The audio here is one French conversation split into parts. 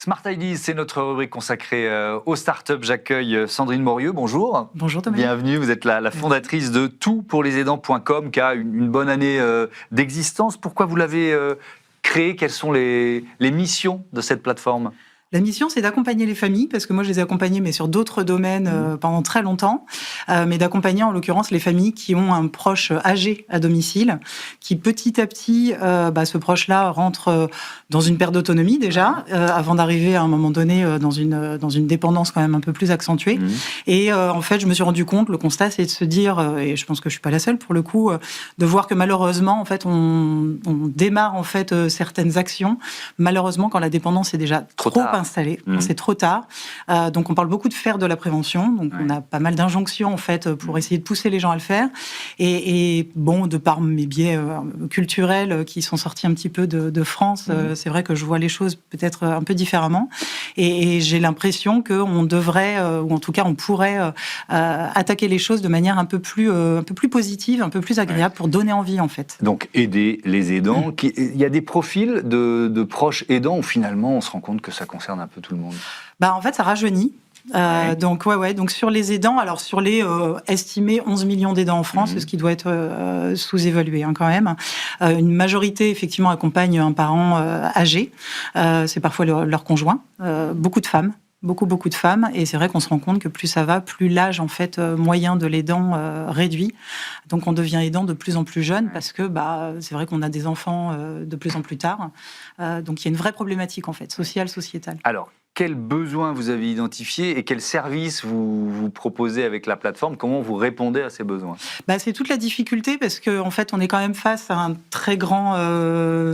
Smart Ideas, c'est notre rubrique consacrée aux startups. J'accueille Sandrine Morieux. Bonjour. Bonjour Thomas. Bienvenue. Vous êtes la fondatrice de toutpourlesaidants.com qui a une bonne année d'existence. Pourquoi vous l'avez créée? Quelles sont les missions de cette plateforme? La mission, c'est d'accompagner les familles, parce que moi, je les ai accompagnées, mais sur d'autres domaines pendant très longtemps, mais d'accompagner, en l'occurrence, les familles qui ont un proche âgé à domicile, qui petit à petit, ce proche-là rentre dans une perte d'autonomie déjà, avant d'arriver à un moment donné dans une dépendance quand même un peu plus accentuée. Et en fait, je me suis rendu compte, le constat, c'est de se dire, et je pense que je suis pas la seule pour le coup, de voir que malheureusement, en fait, on démarre en fait certaines actions, malheureusement quand la dépendance est déjà trop installé, c'est trop tard. Donc on parle beaucoup de faire de la prévention, donc on a pas mal d'injonctions en fait pour essayer de pousser les gens à le faire. Et bon, de par mes biais culturels qui sont sortis un petit peu de France, c'est vrai que je vois les choses peut-être un peu différemment. Et j'ai l'impression qu'on devrait, ou en tout cas on pourrait attaquer les choses de manière un peu plus positive, un peu plus agréable pour donner envie en fait. Donc aider les aidants. Il y a des profils de proches aidants où finalement on se rend compte que ça concerne un peu tout le monde. En fait, ça rajeunit. Donc sur les aidants, alors sur les estimés 11 millions d'aidants en France, ce qui doit être sous-évalué quand même. Une majorité effectivement accompagne un parent âgé, c'est parfois leur conjoint, beaucoup de femmes. Beaucoup de femmes, et c'est vrai qu'on se rend compte que plus ça va, plus l'âge en fait moyen de l'aidant réduit. Donc on devient aidant de plus en plus jeune parce que c'est vrai qu'on a des enfants de plus en plus tard. Donc il y a une vraie problématique en fait, sociale, sociétale. Alors, quels besoins vous avez identifiés et quels services vous proposez avec la plateforme? Comment vous répondez à ces besoins? C'est toute la difficulté parce qu'en fait, on est quand même face à un très grand,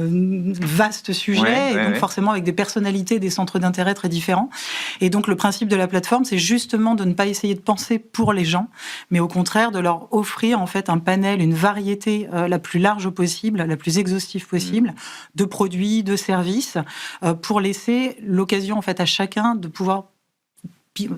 vaste sujet, et donc forcément avec des personnalités, des centres d'intérêt très différents. Et donc le principe de la plateforme, c'est justement de ne pas essayer de penser pour les gens, mais au contraire de leur offrir en fait un panel, une variété la plus large possible, la plus exhaustive possible, de produits, de services, pour laisser l'occasion en fait à chacun de pouvoir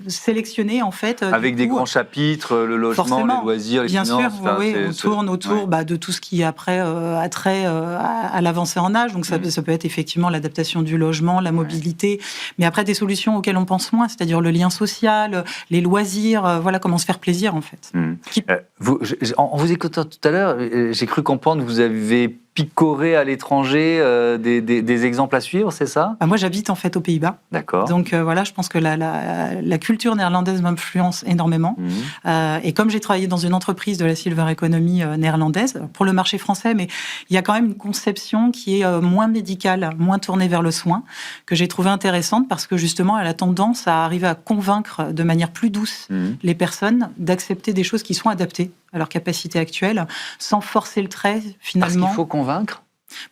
sélectionner en fait avec des grands chapitres, le logement, les loisirs, les finances. Bien sûr, on tourne autour de tout ce qui après a trait à l'avancée en âge. Donc ça peut être effectivement l'adaptation du logement, la mobilité, mais après des solutions auxquelles on pense moins, c'est-à-dire le lien social, les loisirs, voilà comment se faire plaisir en fait. En vous écoutant tout à l'heure, j'ai cru comprendre que vous avez picoré à l'étranger des exemples à suivre, c'est ça? Moi, j'habite en fait aux Pays-Bas. D'accord. Donc je pense que la culture néerlandaise m'influence énormément. Et comme j'ai travaillé dans une entreprise de la silver economy néerlandaise, pour le marché français, mais il y a quand même une conception qui est moins médicale, moins tournée vers le soin, que j'ai trouvé intéressante parce que justement, elle a tendance à arriver à convaincre de manière plus douce les personnes d'accepter des choses qui sont adaptées à leur capacité actuelle, sans forcer le trait, finalement. Parce qu'il faut convaincre?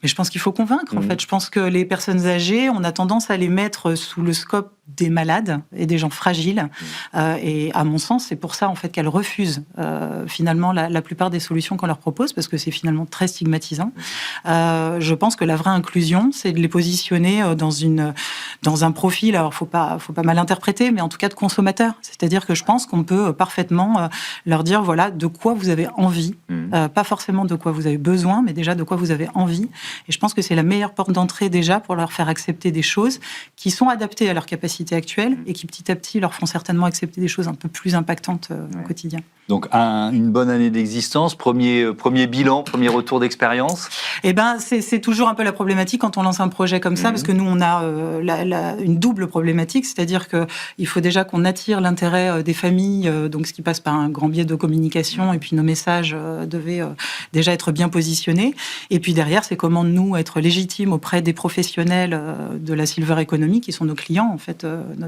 Mais je pense qu'il faut convaincre, en fait. Je pense que les personnes âgées, on a tendance à les mettre sous le scope des malades et des gens fragiles. Et à mon sens, c'est pour ça, en fait, qu'elles refusent finalement la plupart des solutions qu'on leur propose, parce que c'est finalement très stigmatisant. Je pense que la vraie inclusion, c'est de les positionner dans un profil, alors faut pas mal interpréter, mais en tout cas de consommateur. C'est-à-dire que je pense qu'on peut parfaitement leur dire, voilà, de quoi vous avez envie. Pas forcément de quoi vous avez besoin, mais déjà de quoi vous avez envie. Et je pense que c'est la meilleure porte d'entrée déjà pour leur faire accepter des choses qui sont adaptées à leur capacité actuelle et qui petit à petit leur font certainement accepter des choses un peu plus impactantes au quotidien. Donc une bonne année d'existence, premier bilan, premier retour d'expérience. C'est toujours un peu la problématique quand on lance un projet comme ça, parce que nous on a une double problématique, c'est-à-dire que il faut déjà qu'on attire l'intérêt des familles, donc ce qui passe par un grand biais de communication, et puis nos messages devaient déjà être bien positionnés. Et puis derrière, c'est comment nous être légitimes auprès des professionnels de la silver economy, qui sont nos clients. En fait,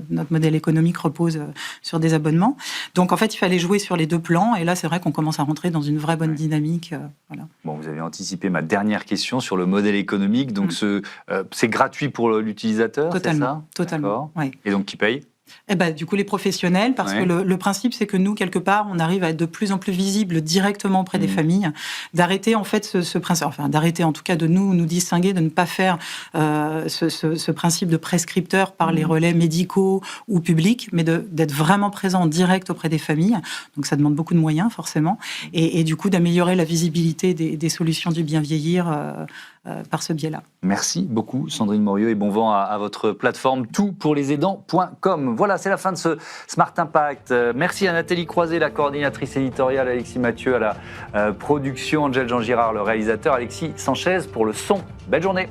notre modèle économique repose sur des abonnements. Donc en fait, il fallait jouer sur les deux plans, et là c'est vrai qu'on commence à rentrer dans une vraie bonne dynamique. Voilà. Bon, vous avez anticipé ma dernière question sur le modèle économique, donc c'est gratuit pour l'utilisateur, c'est ça? Totalement. Ouais. Et donc qui paye? Du coup, les professionnels, parce que le principe, c'est que nous, quelque part, on arrive à être de plus en plus visible directement auprès des familles, d'arrêter en fait ce principe, enfin d'arrêter en tout cas de nous distinguer, de ne pas faire ce principe de prescripteur par les relais médicaux ou publics, mais d'être vraiment présent en direct auprès des familles. Donc ça demande beaucoup de moyens, forcément, et du coup d'améliorer la visibilité des solutions du bien vieillir par ce biais-là. Merci beaucoup Sandrine Morieux et bon vent à votre plateforme toutpourlesaidants.com. Voilà, c'est la fin de ce Smart Impact. Merci à Nathalie Croiset, la coordinatrice éditoriale, Alexis Mathieu à la production, Angèle Jean-Girard, le réalisateur, Alexis Sanchez pour le son. Belle journée.